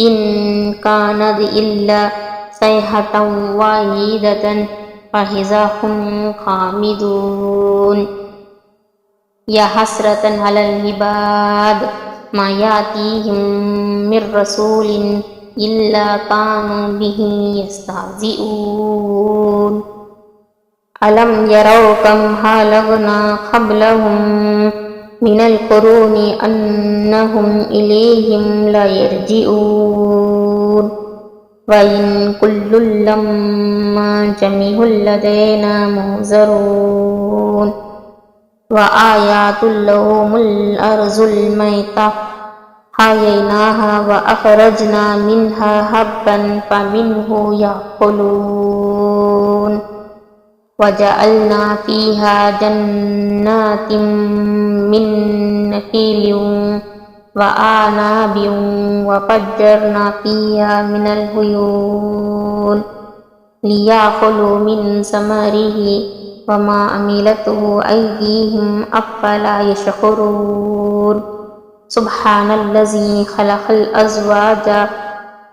إن كانت إلا صيحة واحدة فإذا هم خامدون يا حسرة على العباد ما يأتيهم من رسول إلا كانوا به يستهزئون ألم يروا كم هلكنا قبلهم من القرون أنهم إليهم لا يرجعون وإن كل لما جميع لدينا محضرون وآيات لهم الأرض الميتة أحييناها وأخرجنا منها حبا فمنه يأكلون وجعلنا فيها جنات من نخيل وأعناب وفجرنا فيها من العيون ليأكلوا من ثمره وما عملته أيديهم أفلا يشكرون سبحان الذي خلق الأزواج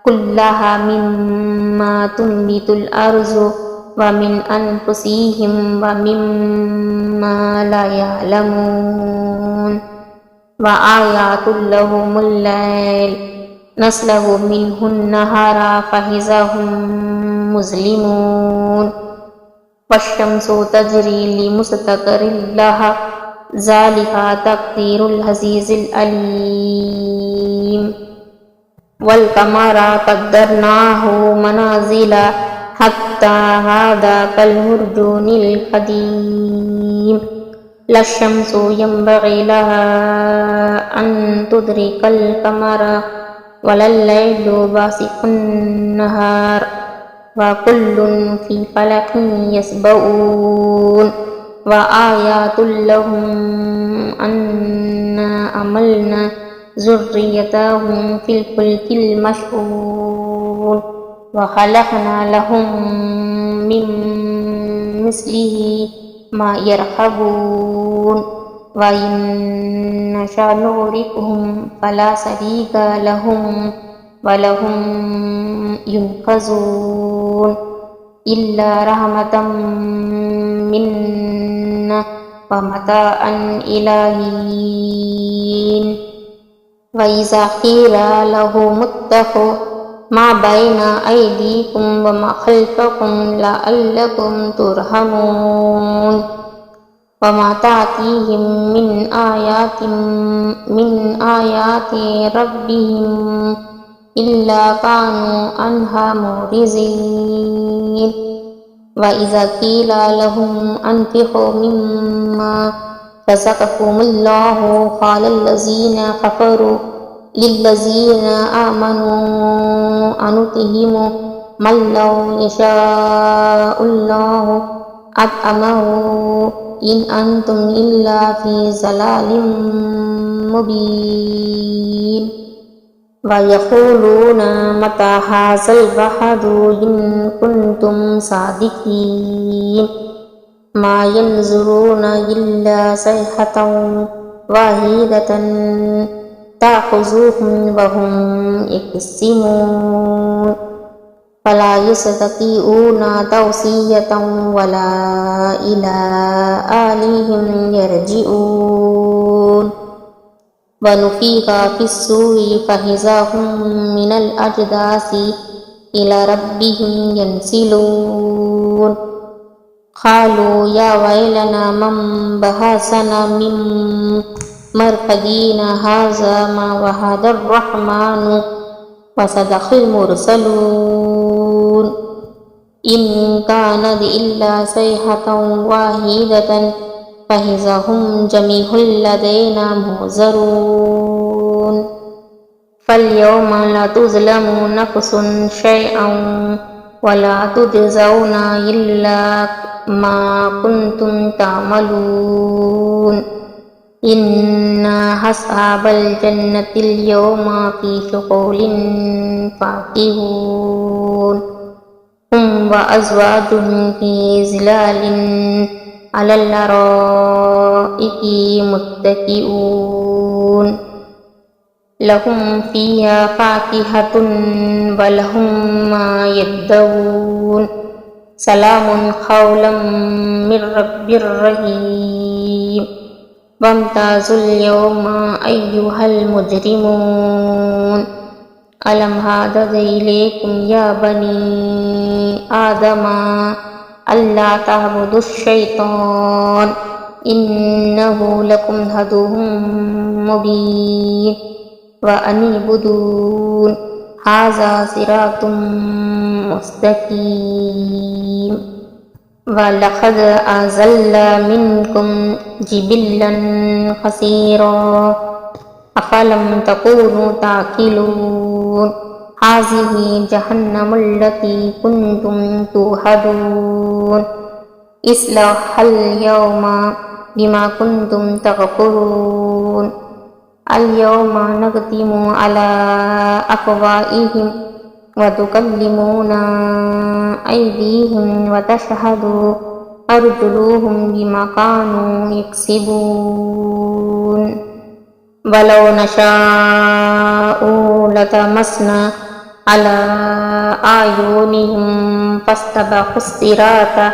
كلها مما تنبت الأرض ومن أنفسهم ومما لا يعلمون وآيات لهم الليل نسلخ منه النهار فإذا هم مظلمون والشمس تجري لمستقر لها ذلك تقدير العزيز العليم والقمر قدرناه منازل حتى هذا كالمرجون القديم لا الشمس ينبغي لها أن تدرك القمر ولا الليل باسق النهار وكل في فلك يسبحون وآيات لهم أنا أملنا ذريتهم في الفلك المشحون وخلقنا لهم من مثله ما يركبون وإن نشأ نغرقهم فلا صديق لهم ولهم ينقذون إلا رحمة منا ومتاعا إلى حين وإذا قيل لهم اتقوا ما بين أيديكم وما خلفكم لعلكم ترحمون وما تأتيهم من آيات ربهم إلا كانوا عنها معرضين وإذا قيل لهم أنفقوا مما رزقكم الله قال الذين كفروا للذين آمنوا أنطعم من لو يشاء الله أطعمه إن أنتم إلا في ضلال مبين ويقولون متى هذا الوعد إن كنتم صادقين ما ينظرون إلا صيحة واحدة تأخذهم وهم يخصمون فلا يستطيعون توصية ولا إلى أهلهم يرجعون ونفخ في الصور فإذا هم من الأجداث إلى ربهم ينسلون قالوا يا ويلنا من بعثنا من مرقدنا هذا ما وعد الرحمن وصدق المرسلون إن كانت إلا صيحة واحدة فإذا هم جميع لدينا محضرون فاليوم لا تظلم نفس شيئا ولا تجزون إلا ما كنتم تعملون إن أصحاب الجنة اليوم في شغل فاكهون هم وأزواجهم في ظلال على الأرائك متكئون لهم فيها فاكهة ولهم ما يدعون سلام قولا من رب رحيم وامتازوا اليوم أيها المجرمون ألم هذا إليكم يا بني آدم ألا تعبدوا الشيطان إنه لكم عدو مبين وأن اعبدون هذا صراط مستقيم ولقد أزل منكم جبلا كثيرا أفلم تكونوا تعقلون هذه جهنم التي كنتم توعدون اصلوها اليوم بما كنتم تكفرون اليوم نختم على أفواههم وتكلمنا أيديهم وتشهد أرجلهم بما كانوا يكسبون ولو نشاء لطمسنا على أعينهم فاستبقوا الصراط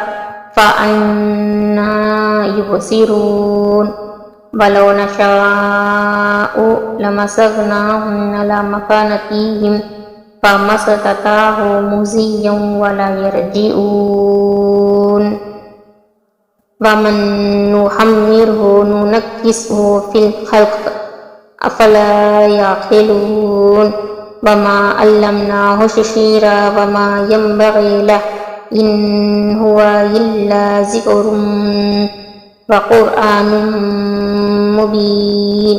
فأنى يبصرون ولو نشاء لمسخناهم على مكانتهم فما استطاعوا مضيا ولا يرجعون ومن نحمره ننكسه في الخلق أفلا يعقلون وما علمناه الشعر وما ينبغي له إن هو إلا ذكر وقرآن مبين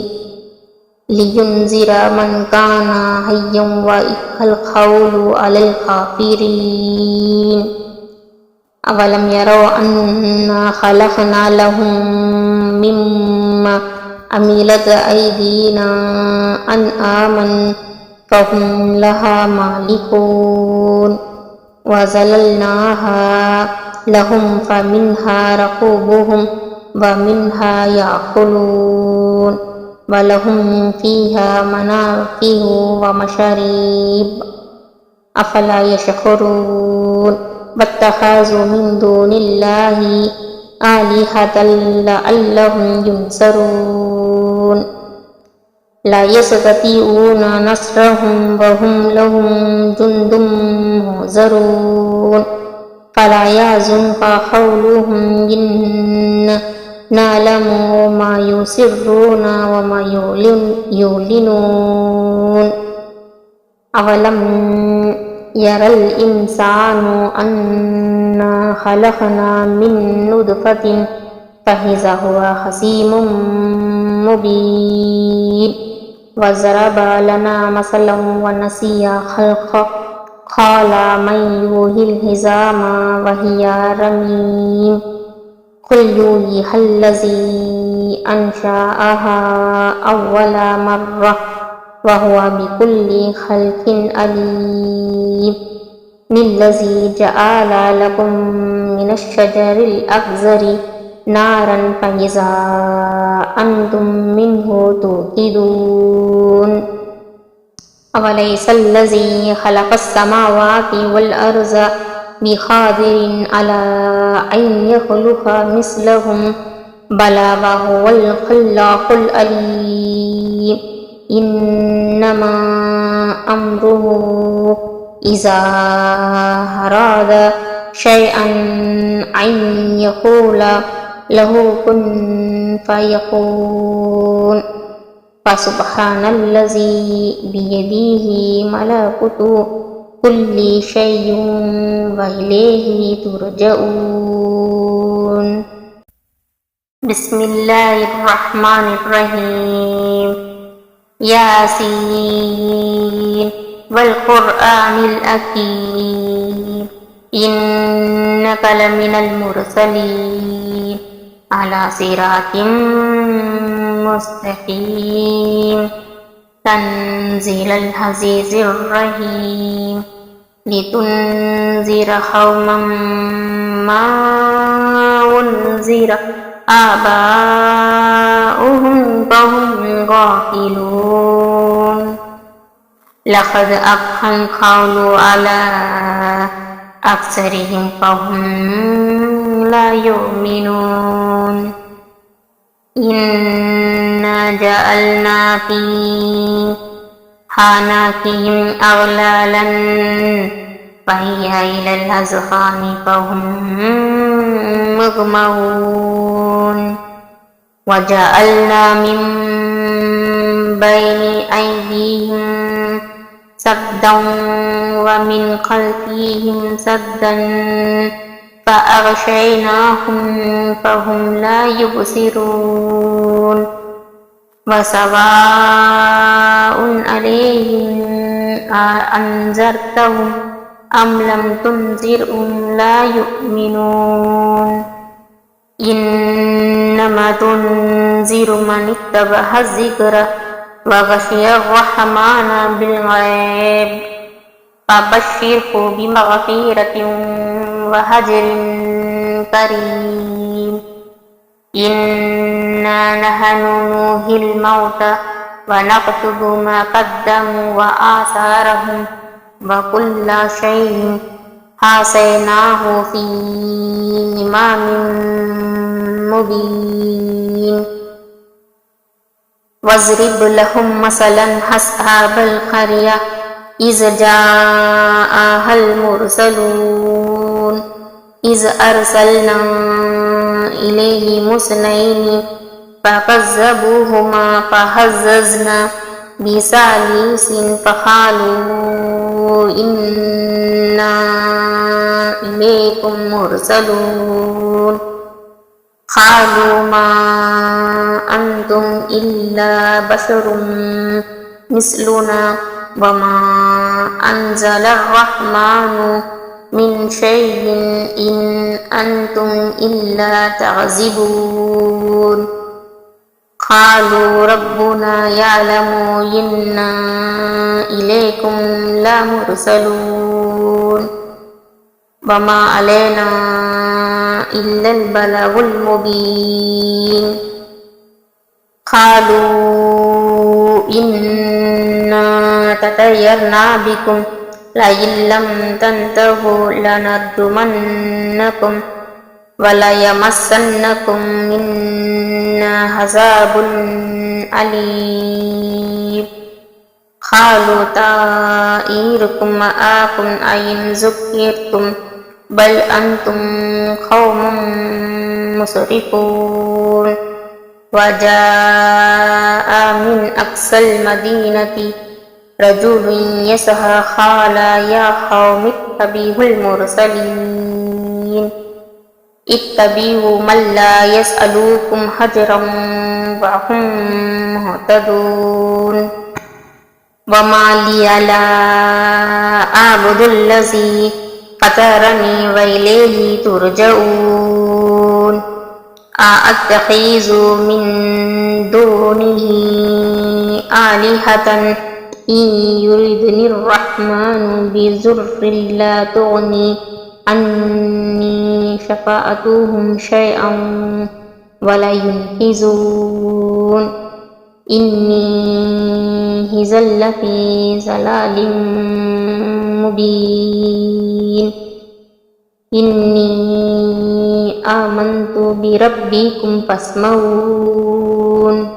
لينذر من كان حيا ويحق القول على الكافرين أولم يروا أنا خلقنا لهم مما عملت أيدينا أنعاما فهم لها مالكون وذللناها لهم فمنها ركوبهم ومنها يأكلون ولهم فيها منافع ومشارب أفلا يشكرون واتخذوا من دون الله آلهة لعلهم ينصرون لا يستطيعون نصرهم وهم لهم جند مهزرون فلا يحزنك قولهم إنا نعلم ما يسرون وما يعلنون أولم يرى الإنسان أنا خلقنا من نطفة فإذا هو خصيم مبين وضرب لنا مثلا ونسي خلقه قال من يحيي العظام وهي رميم قل يحييها الذي أنشأها أول مرة وهو بكل خلق عليم للذي جعل لكم من الشجر الأخضر نارا فإذا أنتم منه توقدون أوليس الذي خلق السماوات والأرض بقادر على أن يخلق مثلهم بلى وهو الخلاق العليم إنما أمره إذا أراد شيئا أن يقول له كن فيكون فسبحان الذي بيده ملكوت كل شيء وإليه ترجعون بسم الله الرحمن الرحيم ياسين والقرآن الحكيم إنك لمن المرسلين على صراط مستقيم تنزيل العزيز الرحيم لتنذر قوما ما أنذر آباؤهم فهم غافلون لقد أبهم قولوا على أكثرهم فهم لا يؤمنون إنا جعلنا في أعناقهم أغلالا فهي إلى الأذقان فهم مقمحون وجعلنا من بين أيديهم سدا ومن خلفهم سدا فأغشيناهم فهم لا يبصرون وسواء عليهم أنذرتهم أم لم تنذرهم لا يؤمنون إنما تنذر من اتبع الذكر وخشي الرحمن بالغيب فبشره بمغفرة وأجر كريم إنا نحن نحيي الموتى ونكتب ما قدموا وآثارهم وكل شيء حصيناه في إمام مبين واضرب لهم مثلا أصحاب القرية إذ جاءها المرسلون إذ أرسلنا إليهم اثنين فكذبوهما فعززنا بثالث فقالوا إنا إليكم مرسلون قالوا ما أنتم إلا بشر مثلنا وما أنزل الرحمن من شيء إن أنتم إلا تكذبون قالوا ربنا يعلم إنا إليكم لمرسلون وما علينا إلا البلاغ المبين قالوا إنا تطيرنا بكم لئن لم تنتهوا لنرجمنكم وليمسنكم منا عذاب أليم قالوا طائركم معكم أئن ذكرتم بل أنتم قوم مسرفون وجاء من أقصى المدينة رجل يسعى قال يا قوم اتبعوا المرسلين اتبعوا من لا يسألكم أجرا وهم مهتدون وما لي لا أعبد الذي فطرني وإليه ترجعون أأتخذ من دونه آلهة إن يردني الرحمن بضر لا تغني عني شفاعتهم شيئا ولا ينقذون إني إذا لفي ضلال مبين إني آمنت بربكم فاسمعون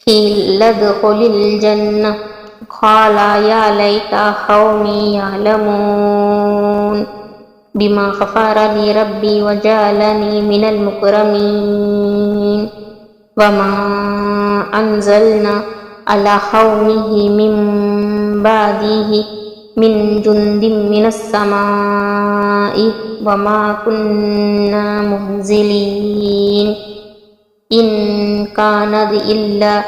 قيل ادخل الجنة قال يا ليت قومي يعلمون بما غفر لي ربي وجعلني من المكرمين وما أنزلنا على قومه من بعده من جند من السماء وما كنا منزلين إن كانت إلا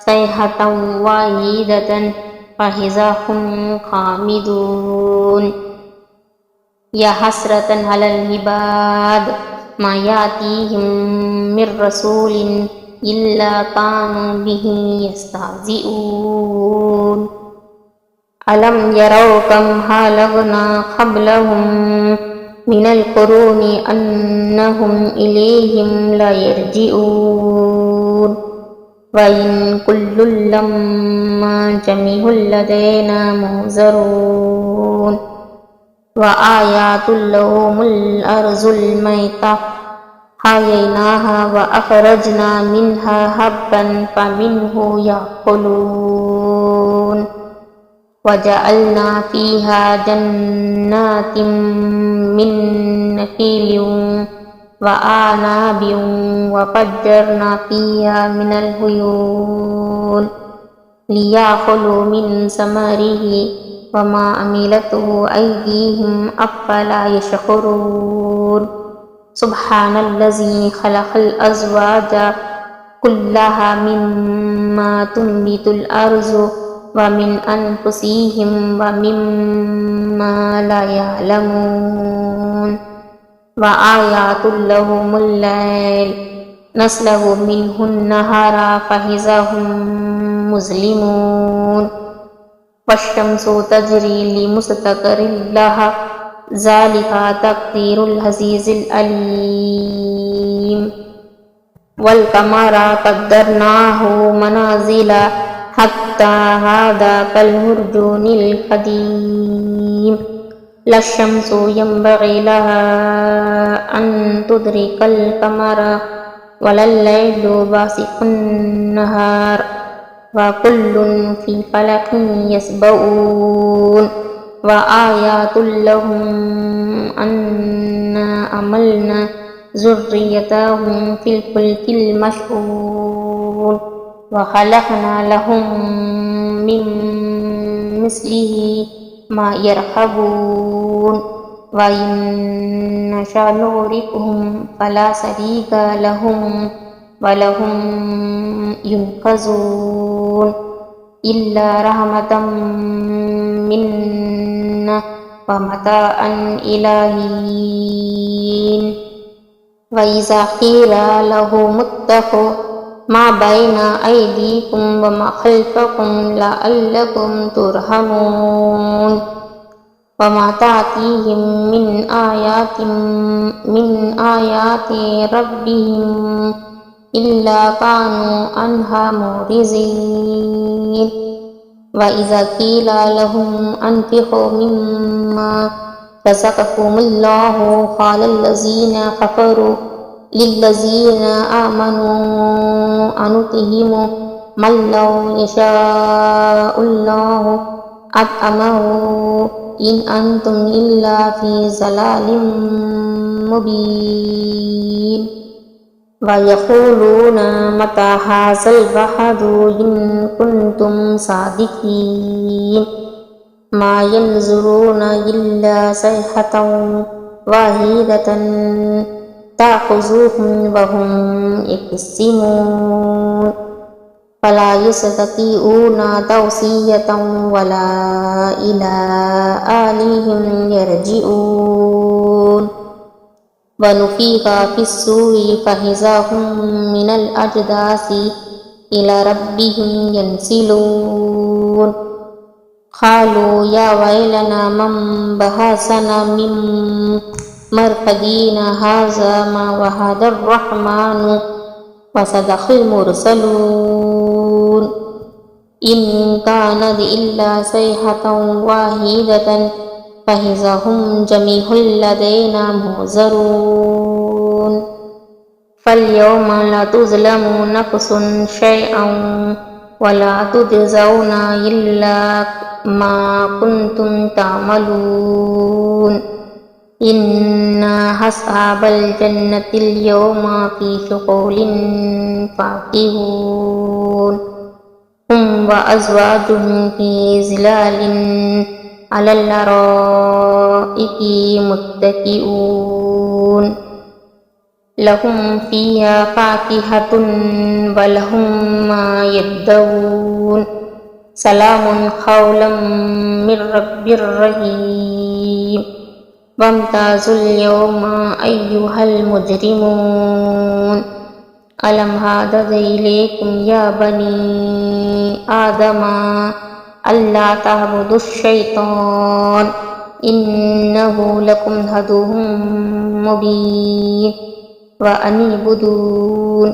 صيحة واحدة فإذا هم خامدون يا حسرة على العباد ما يأتيهم من رسول إلا كانوا به يستهزئون ألم يروا كم هلكنا قبلهم من القرون أنهم إليهم لا يرجعون وإن كل لما جميع لدينا محضرون وآيات لهم الأرض الميتة أحييناها وأخرجنا منها حبا فمنه يأكلون وجعلنا فيها جنات من نخيل وأعناب وفجرنا فيها من العيون ليأكلوا من ثمره وما عملته أيديهم أفلا يشكرون سبحان الذي خلق الأزواج كلها مما تنبت الأرض ومن أنفسهم ومما لا يعلمون وآيات لهم الليل نسلخ منه النهار فإذا هم مظلمون والشمس تجري لمستقر لها ذلك تقدير العزيز العليم والقمر قدرناه منازل حتى هذا كالمرجون القديم لا الشمس ينبغي لها أن تدرك القمر ولا الليل باسق النهار وكل في فلك يسبحون وآيات لهم أنا أملنا ذريتهم في الفلك المشحون وخلقنا لهم من مثله ما يركبون وإن نشأ نغرقهم فلا صديق لهم ولهم ينقذون إلا رحمة منا ومتاعا إلى حين وإذا قيل لهم اتقوا ما بين أيديكم وما خلفكم لعلكم ترحمون وما تأتيهم من آيات ربهم إلا كانوا عنها معرضين وإذا قيل لهم أنفقوا مما رزقكم الله قال الذين كفروا للذين آمنوا أنطعم من لو يشاء الله أطعمه إن أنتم إلا في ضلال مبين ويقولون متى هذا الوعد إن كنتم صادقين ما ينظرون إلا صيحة واحدة تأخذهم وهم يقسمون فلا يستطيعون توصية ولا إلى أهلهم يرجعون ونفخ في الصور فإذا هم من الأجداث إلى ربهم ينسلون قالوا يا ويلنا من بعثنا من مرقدنا هذا ما وعد الرحمن وصدق المرسلون إن كانت إلا صيحة واحدة فإذا هم جميع لدينا محضرون فاليوم لا تظلم نفس شيئا ولا تجزون إلا ما كنتم تعملون إن أصحاب الجنة اليوم في شغل فاكهون هم وأزواجهم في ظلال على الأرائك متكئون لهم فيها فاكهة ولهم ما يدعون سلام قولا من رب رحيم وامتازوا اليوم أيها المجرمون ألم هدد إليكم يا بني آدم ألا تعبدوا الشيطان إنه لكم عدو مبين وأن اعبدون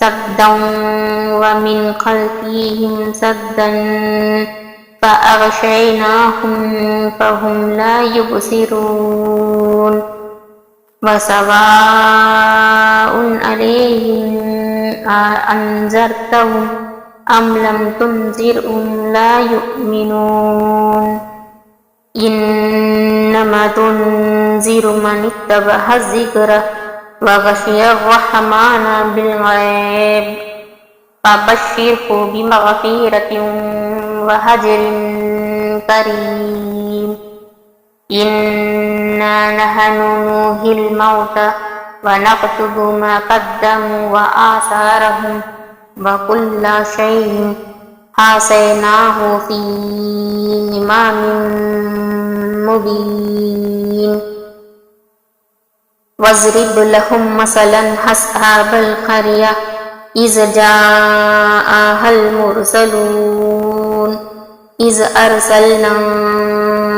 سدا ومن خلفهم سدا فأغشيناهم فهم لا يبصرون وسواء عليهم أنذرتهم أم لم تنذرهم لا يؤمنون إنما تنذر من اتبع الذكر وغشي الرحمن بالغيب فبشره بمغفرة وأجر كريم إنا نحن نحيي الموتى ونكتب ما قدموا وآثارهم وكل شيء أحصيناه في إمام مبين واضرب لهم مثلا أصحاب القرية إذ جاءها المرسلون إذ أرسلنا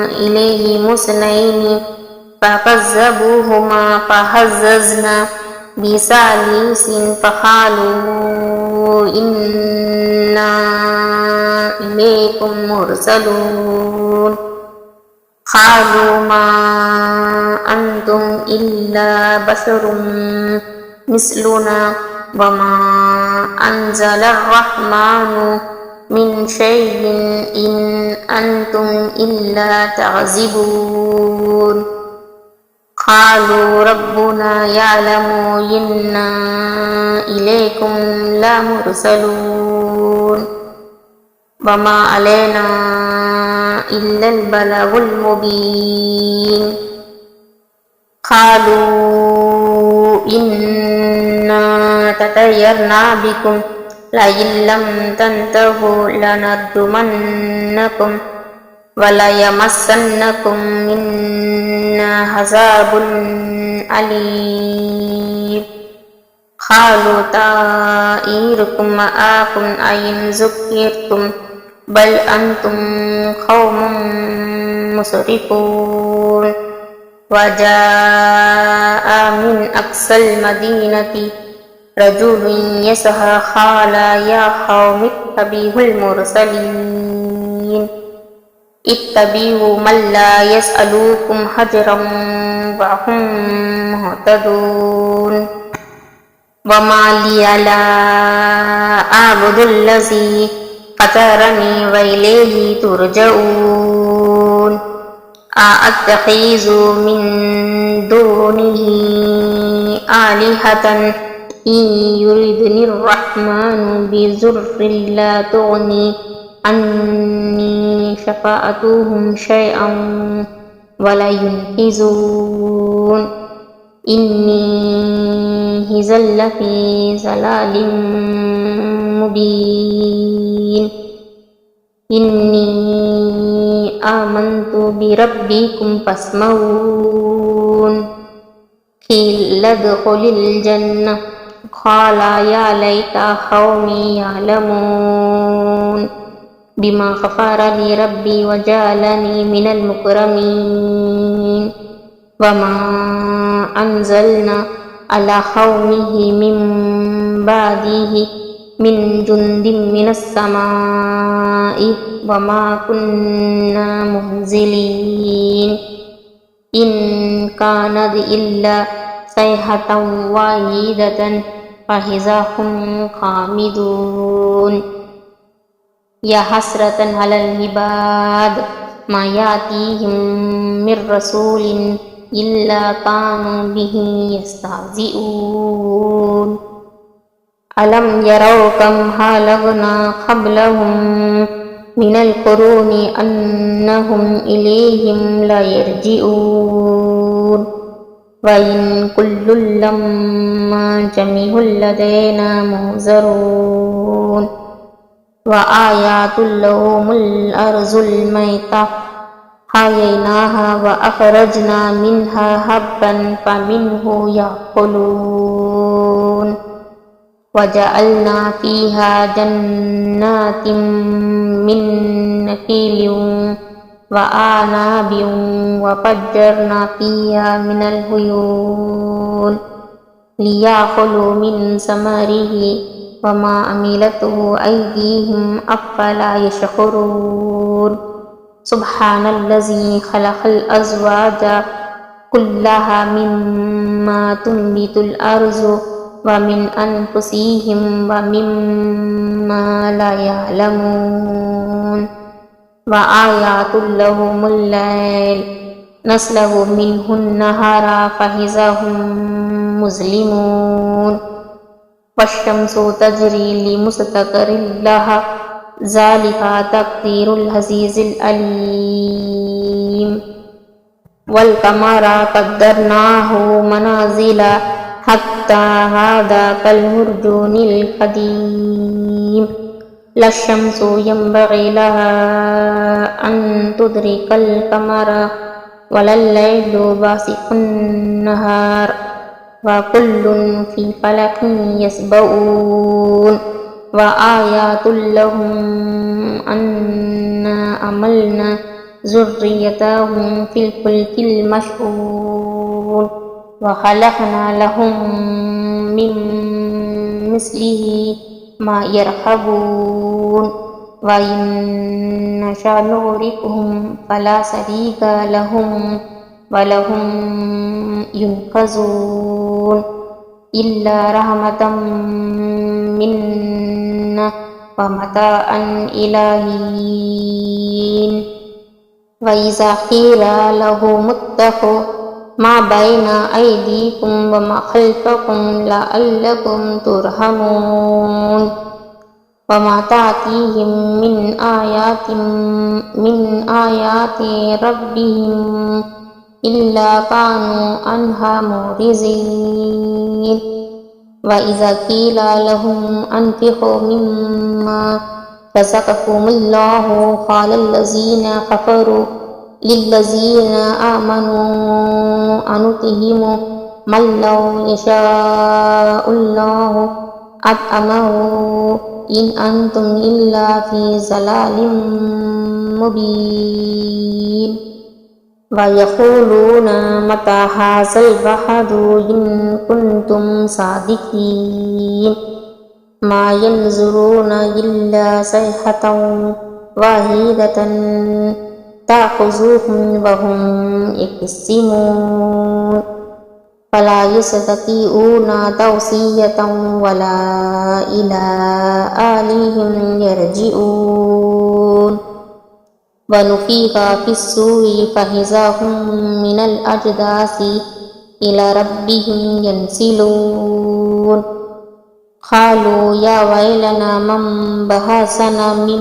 إليهم اثنين فكذبوهما فعززنا بثالث فقالوا إنا إليكم مرسلون قالوا ما أنتم إلا بشر مثلنا وما أنزل الرحمن من شيء إن أنتم إلا تعذبون قالوا ربنا يعلم إنا إليكم لمرسلون وما علينا إلا البلاغ المبين قالوا إنا تطيرنا بكم لئن لم تنتهوا لنرجمنكم وليمسنكم منا عذاب أليم قالوا طائركم معكم أئن ذكرتم بل أنتم قوم مسرفون وجاء من أقصى المدينة رجل يسعى قال يا قوم اتبعوا المرسلين اتبعوا من لا يسألكم أجرا وهم مهتدون وما لي لا أعبد الذي فطرني وإليه ترجعون أأتخذ من دونه آلهة إن يردني الرحمن بضر لا تغني عني شفاعتهم شيئا ولا ينقذون إني إذا لفي ضلال مبين إني آمنت بربكم فاسمعون قيل ادخل الجنة قال يا ليت قومي يعلمون بما غفر لي ربي وجعلني من المكرمين وما أنزلنا على قومه من بعده من جند من السماء وما كنا منزلين إن كانت إلا صيحة واحدة فإذا هم خامدون يا حسرة على العباد ما يأتيهم من رسول إلا كانوا به يستهزئون ألم يروا كم خلقنا قبلهم من القرون أنهم إليهم لا يرجعون وإن كل لما جميع لدينا محضرون وآيات لهم الأرض الميتة أحييناها وأخرجنا منها حبا فمنه يأكلون وجعلنا فيها جنات من نخيل وأعناب وفجرنا فيها من العيون ليأكلوا من ثمره وما عملته أيديهم أفلا يشكرون سبحان الذي خلق الأزواج كلها مما تنبت الأرض ومن أنفسهم ومما لا يعلمون وآيات لهم الليل نسلخ منه النهار فإذا هم مظلمون والشمس تجري لمستقر لها ذلك تقدير العزيز العليم والقمر قدرناه منازل حتى عاد كالعرجون القديم لا الشمس ينبغي لها أن تدرك القمر ولا الليل سابق النهار وكل في فلك يسبحون وآيات لهم أنا حملنا ذريتهم في الفلك المشحون وخلقنا لهم من مثله ما يركبون وإن نشأ نغرقهم فلا صديق لهم ولهم ينقذون إلا رحمة منا ومتاعا إلى حين وإذا قيل لهم اتقوا ما بين أيديكم وما خلفكم لعلكم ترحمون وما تأتيهم من آيات ربهم إلا كانوا عنها معرضين وإذا قيل لهم أنفقوا مما رزقكم الله قال الذين كفروا للذين آمنوا أنطعم من لو يشاء الله أطعمه إن أنتم إلا في ضلال مبين ويقولون متى هذا الوعد إن كنتم صادقين ما ينظرون إلا صيحة واحدة تأخذهم وهم يختصمون فلا يستطيعون توصية ولا إلى أهلهم يرجعون ونفخ في الصور فإذا هم من الأجداث إلى ربهم ينسلون قالوا يا ويلنا من بعثنا من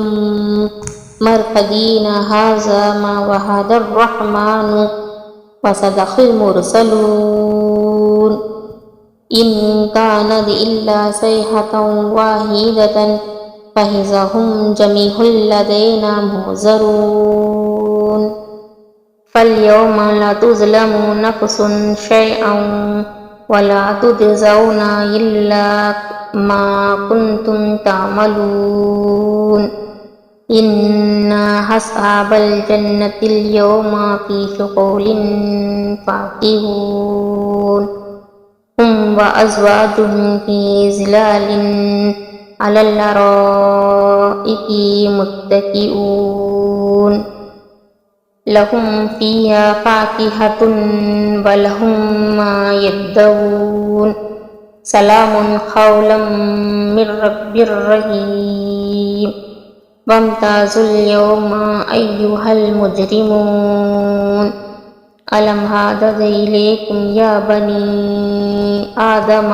مرقدنا هذا ما وعد الرحمن وصدق المرسلون إن كانت إلا صيحة واحدة فإذا هم جميع لدينا محضرون فاليوم لا تظلم نفس شيئا ولا تجزون إلا ما كنتم تعملون إن أصحاب الجنة اليوم في شغل فاكهون هم وأزواجهم في ظلال على الأرائك متكئون لهم فيها فاكهة ولهم ما يدعون سلام قولا من رب رحيم وامتازوا اليوم أيها المجرمون ألم هذا إليكم يا بني آدم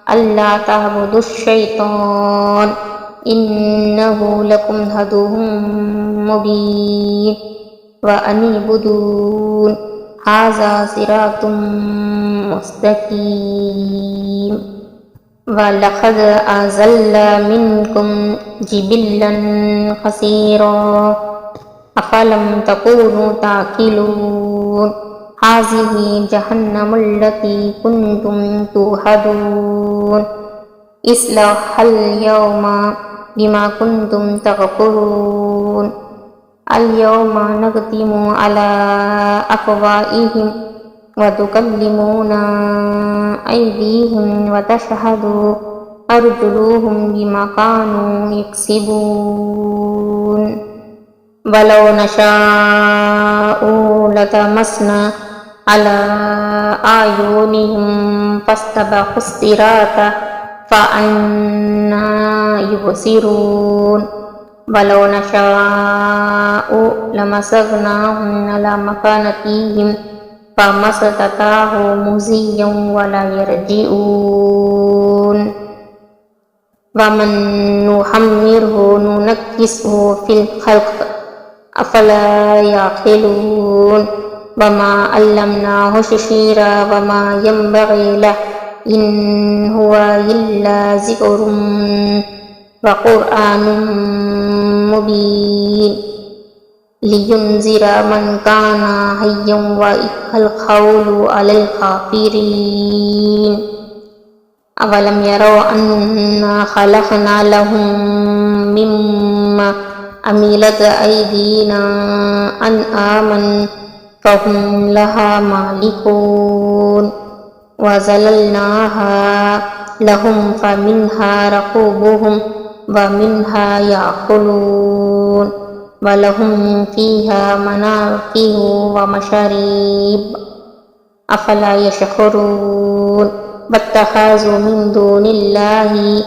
ألا تعبدوا الشيطان إنه لكم عدو مبين وأن اعبدون هذا صراط مستقيم ولقد أضل منكم جبلا كثيرا أفلم تكونوا تعقلون هذه جهنم التي كنتم توعدون اصلوها اليوم بما كنتم تكفرون اليوم نختم على أفواههم وتكلمنا أيديهم وتشهد أرجلهم بما كانوا يكسبون ولو نشاء لطمسنا على أعينهم فاستبقوا الصراط فأنى يبصرون ولو نشاء لمسخناهم على مكانتهم فما استطاعوا مضيا ولا يرجعون ومن نحمره ننكسه في الخلق أفلا يعقلون وما علمناه الشعر وما ينبغي له إن هو إلا ذكر وقرآن مبين لينذر من كان حيا ويحق القول على الكافرين أولم يروا أنا خلقنا لهم مما عملت أيدينا أنعاما فهم لها مالكون وذللناها لهم فمنها ركوبهم ومنها يأكلون ولهم فيها منافع ومشارب أفلا يشكرون واتخذوا من دون الله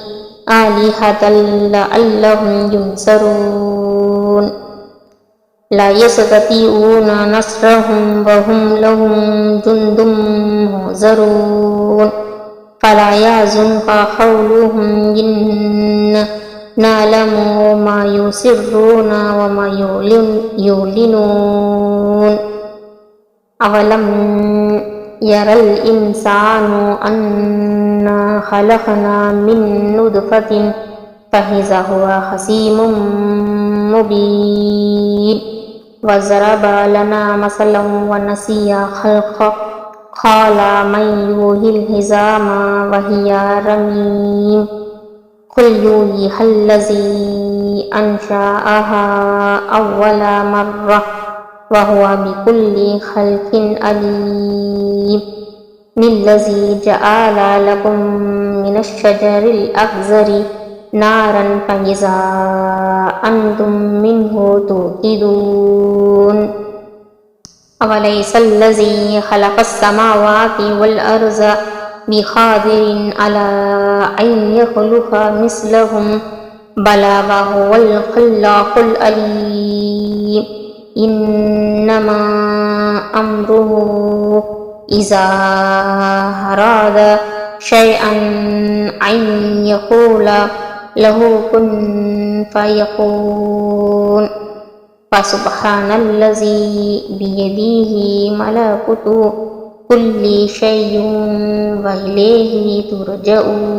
آلهة لعلهم ينصرون لا يستطيعون نصرهم وهم لهم جند محضرون فلا يحزنك قولهم إنا نعلم ما يسرون وما يعلنون أولم يرى الإنسان أنا خلقنا من نطفة فإذا هو خصيم مبين وضرب لنا مثلا ونسي خلقه قال من يحيي العظام وهي رميم قل يحييها الذي أنشأها أول مرة وهو بكل خلق عليم الذي جعل لكم من الشجر الأخضر نارا فإذا أنتم منه توقدون أوليس الذي خلق السماوات والأرض بقادر على أن يخلق مثلهم بلى وهو الخلاق العليم إنما أمره إذا أراد شيئا أن يقول له كن فيكون فسبحان الذي بيده ملكوت كل شيء وإليه ترجعون